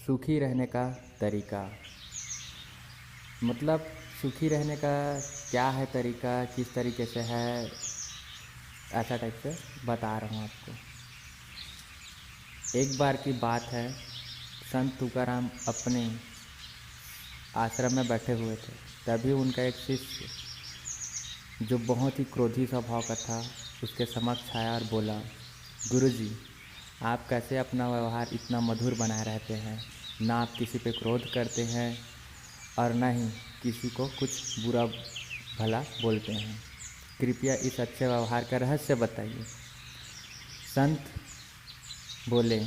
सुखी रहने का तरीका। मतलब सुखी रहने का क्या है तरीका, किस तरीके से है, ऐसा टाइप से बता रहा हूँ आपको। एक बार की बात है, संत तुकाराम अपने आश्रम में बैठे हुए थे। तभी उनका एक शिष्य जो बहुत ही क्रोधी स्वभाव का था उसके समक्ष आया और बोला, गुरुजी, आप कैसे अपना व्यवहार इतना मधुर बनाए रहते हैं, ना आप किसी पे क्रोध करते हैं और ना ही किसी को कुछ बुरा भला बोलते हैं। कृपया इस अच्छे व्यवहार का रहस्य बताइए। संत बोले,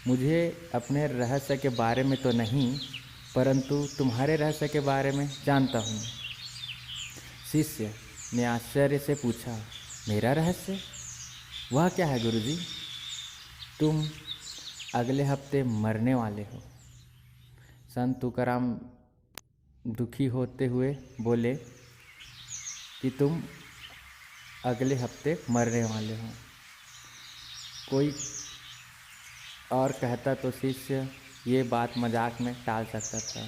मुझे अपने रहस्य के बारे में तो नहीं, परंतु तुम्हारे रहस्य के बारे में जानता हूँ। शिष्य ने आश्चर्य से पूछा, मेरा रहस्य? वह क्या है गुरुजी? तुम अगले हफ्ते मरने वाले हो। संत तुकाराम दुखी होते हुए बोले कि तुम अगले हफ्ते मरने वाले हो। कोई और कहता तो शिष्य ये बात मजाक में टाल सकता था,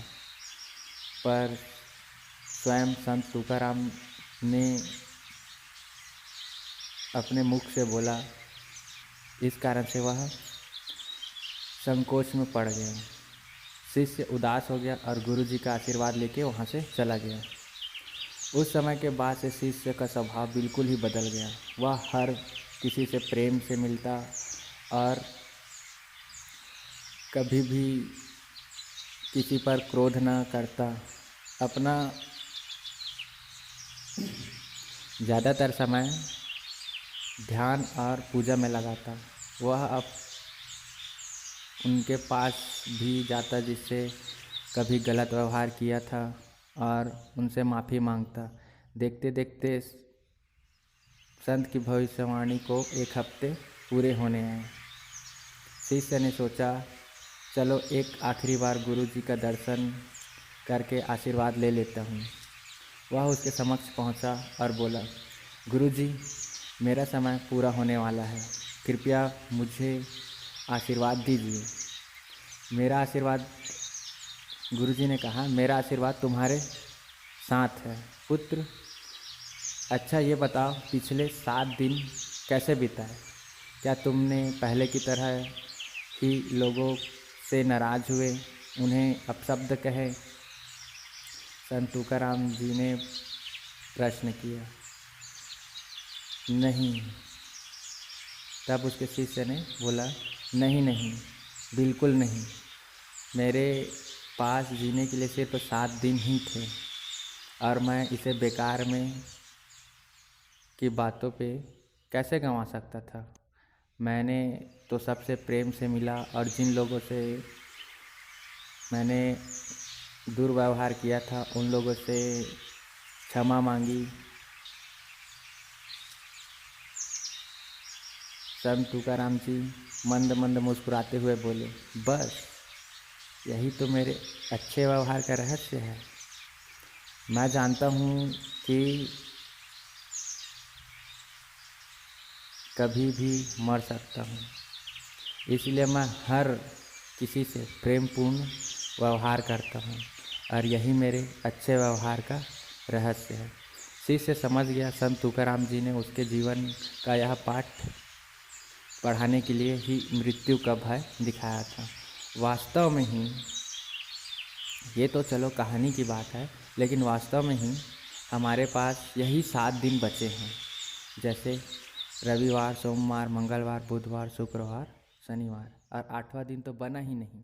पर स्वयं संत तुकाराम ने अपने मुख से बोला, इस कारण से वह संकोच में पड़ गया। शिष्य उदास हो गया और गुरुजी का आशीर्वाद लेके वहाँ से चला गया। उस समय के बाद से शिष्य का स्वभाव बिल्कुल ही बदल गया। वह हर किसी से प्रेम से मिलता और कभी भी किसी पर क्रोध न करता। अपना ज़्यादातर समय ध्यान और पूजा में लगाता। वह अब उनके पास भी जाता जिससे कभी गलत व्यवहार किया था और उनसे माफ़ी मांगता। देखते देखते संत की भविष्यवाणी को 1 हफ्ते पूरे होने आए। शिष्य ने सोचा, चलो एक आखिरी बार गुरुजी का दर्शन करके आशीर्वाद ले लेता हूँ। वह उसके समक्ष पहुँचा और बोला, गुरुजी, मेरा समय पूरा होने वाला है, कृपया मुझे आशीर्वाद दीजिए। मेरा आशीर्वाद, गुरुजी ने कहा, मेरा आशीर्वाद तुम्हारे साथ है पुत्र। अच्छा ये बताओ, पिछले 7 दिन कैसे बिताए? क्या तुमने पहले की तरह ही लोगों से नाराज़ हुए, उन्हें अपशब्द कहे? संत तुकाराम जी ने प्रश्न किया। नहीं। तब उसके शिष्य ने बोला, नहीं नहीं, बिल्कुल नहीं। मेरे पास जीने के लिए सिर्फ 7 दिन ही थे और मैं इसे बेकार में की बातों पे कैसे गंवा सकता था। मैंने तो सबसे प्रेम से मिला और जिन लोगों से मैंने दुर्व्यवहार किया था उन लोगों से क्षमा मांगी। संत तुकाराम जी मंद मंद मुस्कुराते हुए बोले, बस यही तो मेरे अच्छे व्यवहार का रहस्य है। मैं जानता हूँ कि कभी भी मर सकता हूँ, इसलिए मैं हर किसी से प्रेमपूर्ण व्यवहार करता हूँ और यही मेरे अच्छे व्यवहार का रहस्य है। शिष्य समझ गया, संत तुकाराम जी ने उसके जीवन का यह पाठ पढ़ाने के लिए ही मृत्यु का भय दिखाया था। वास्तव में ही ये तो चलो कहानी की बात है, लेकिन वास्तव में ही हमारे पास यही 7 दिन बचे हैं, जैसे रविवार, सोमवार, मंगलवार, बुधवार, शुक्रवार, शनिवार, और 8वां दिन तो बना ही नहीं।